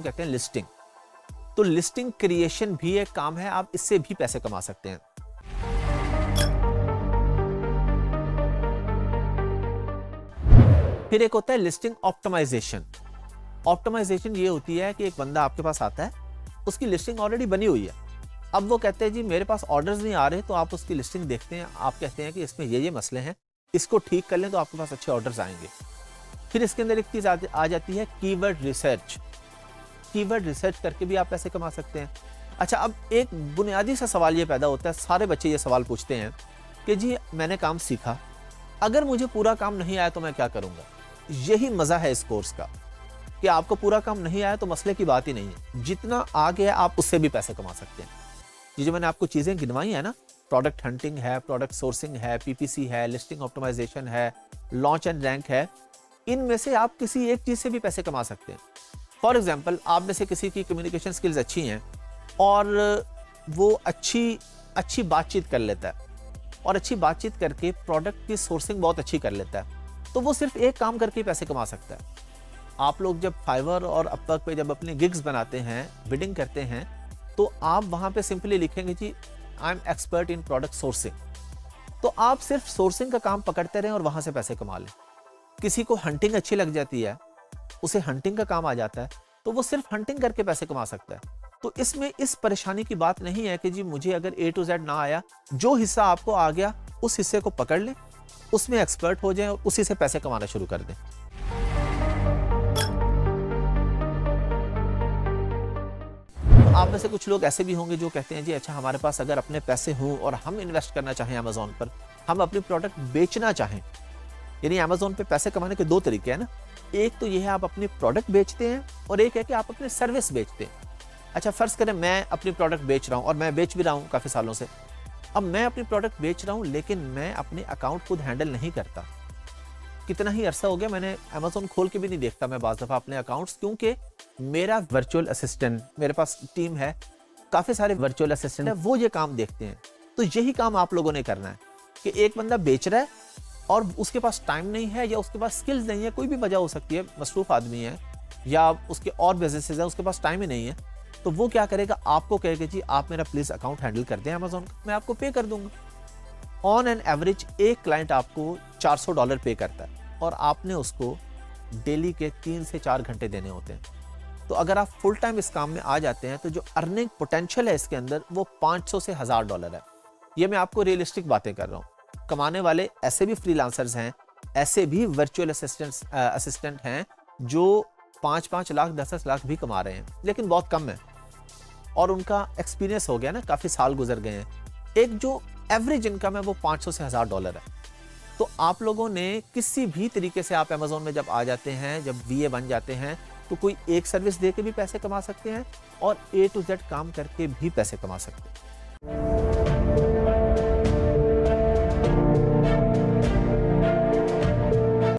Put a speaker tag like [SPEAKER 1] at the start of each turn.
[SPEAKER 1] कहते हैं लिस्टिंग। तो लिस्टिंग क्रिएशन भी एक काम है, आप इससे भी पैसे कमा सकते हैं। फिर एक होता है लिस्टिंग ऑप्टिमाइजेशन। ऑप्टिमाइजेशन ये होती है कि एक बंदा आपके पास आता है, उसकी लिस्टिंग ऑलरेडी बनी हुई है, अब वो कहते हैं जी मेरे पास ऑर्डर्स नहीं आ रहे, तो आप उसकी लिस्टिंग देखते हैं, आप कहते हैं कि इसमें ये मसले हैं, इसको ठीक कर लें तो आपके पास अच्छे ऑर्डर्स आएंगे। फिर इसके अंदर एक चीज़ आ जाती है कीवर्ड रिसर्च। कीवर्ड रिसर्च करके भी आप पैसे कमा सकते हैं। अच्छा, अब एक बुनियादी सा सवाल ये पैदा होता है, सारे बच्चे ये सवाल पूछते हैं कि जी मैंने काम सीखा, अगर मुझे पूरा काम नहीं आया तो मैं क्या करूँगा। यही मज़ा है इस कोर्स का कि आपको पूरा काम नहीं आया तो मसले की बात ही नहीं है, जितना आ गया आप उससे भी पैसे कमा सकते हैं। ये जो मैंने आपको चीज़ें गिनवाई है ना, प्रोडक्ट हंटिंग है, प्रोडक्ट सोर्सिंग है, पीपीसी है, लिस्टिंग ऑप्टिमाइजेशन है, लॉन्च एंड रैंक है, इनमें से आप किसी एक चीज़ से भी पैसे कमा सकते हैं। फॉर एग्जाम्पल, आप में से किसी की कम्युनिकेशन स्किल्स अच्छी हैं और वो अच्छी बातचीत कर लेता है और अच्छी बातचीत करके प्रोडक्ट की सोर्सिंग बहुत अच्छी कर लेता है, तो वो सिर्फ एक काम करके पैसे कमा सकता है। आप लोग जब फाइवर और अपवर्क पे जब अपने गिग्स बनाते हैं, बिडिंग करते हैं, तो आप वहाँ पे सिंपली लिखेंगे जी I am expert in product sourcing, तो आप सिर्फ सोर्सिंग का काम पकड़ते रहें और वहाँ से पैसे कमा लें। किसी को हंटिंग अच्छी लग जाती है, उसे हंटिंग का काम आ जाता है, तो वो सिर्फ हंटिंग करके पैसे कमा सकता है। तो इसमें इस परेशानी की बात नहीं है कि जी मुझे अगर A to Z ना आया, जो हिस्सा आपको आ गया उस हिस्से को पकड़ लें, उसमें एक्सपर्ट हो जाएं और उसी से पैसे कमाना शुरू कर दें। आप में से कुछ लोग ऐसे भी होंगे जो कहते हैं जी अच्छा हमारे पास अगर अपने पैसे हों और हम इन्वेस्ट करना चाहें अमेज़ॉन पर, हम अपनी प्रोडक्ट बेचना चाहें, यानी अमेज़ॉन पे पैसे कमाने के दो तरीके हैं ना, एक तो ये है आप अपनी प्रोडक्ट बेचते हैं और एक है कि आप अपनी सर्विस बेचते हैं। अच्छा, फ़र्ज़ करें मैं अपनी प्रोडक्ट बेच रहा हूँ और मैं बेच भी रहा हूँ काफ़ी सालों से। अब मैं अपनी प्रोडक्ट बेच रहा हूँ लेकिन मैं अपने अकाउंट खुद हैंडल नहीं करता। कितना ही अरसा हो गया मैंने अमेज़ॉन खोल के भी नहीं देखता मैं बाज़ दफ़ा अपने अकाउंट्स, क्योंकि मेरा वर्चुअल असिस्टेंट, मेरे पास टीम है, काफ़ी सारे वर्चुअल असिस्टेंट है, वो ये काम देखते हैं। तो यही काम आप लोगों ने करना है कि एक बंदा बेच रहा है और उसके पास टाइम नहीं है या उसके पास स्किल्स नहीं है, कोई भी वजह हो सकती है, मसरूफ़ आदमी है या उसके और बिजनेसेस हैं, उसके पास टाइम ही नहीं है, तो वो क्या करेगा, आपको कहेगा जी आप मेरा प्लीज़ अकाउंट हैंडल कर दें अमेज़ॉन का, मैं आपको पे कर दूंगा। ऑन एन एवरेज एक क्लाइंट आपको $400 पे करता है और आपने उसको डेली के 3 से 4 घंटे देने होते हैं। तो अगर आप फुल टाइम इस काम में आ जाते हैं तो जो अर्निंग पोटेंशियल है इसके अंदर वो $500 से $1000 है। ये मैं आपको रियलिस्टिक बातें कर रहा हूँ। कमाने वाले ऐसे भी फ्रीलांसर्स हैं, ऐसे भी वर्चुअल असिस्टेंट हैं जो 5-5 लाख 10-10 लाख भी कमा रहे हैं, लेकिन बहुत कम है और उनका एक्सपीरियंस हो गया ना, काफ़ी साल गुजर गए हैं। एक जो एवरेज इनकम है वो $500 से $1000 है। तो आप लोगों ने किसी भी तरीके से आप अमेज़ॉन में जब आ जाते हैं, जब VA बन जाते हैं, तो कोई एक सर्विस दे के भी पैसे कमा सकते हैं और A to Z काम करके भी पैसे कमा सकते हैं।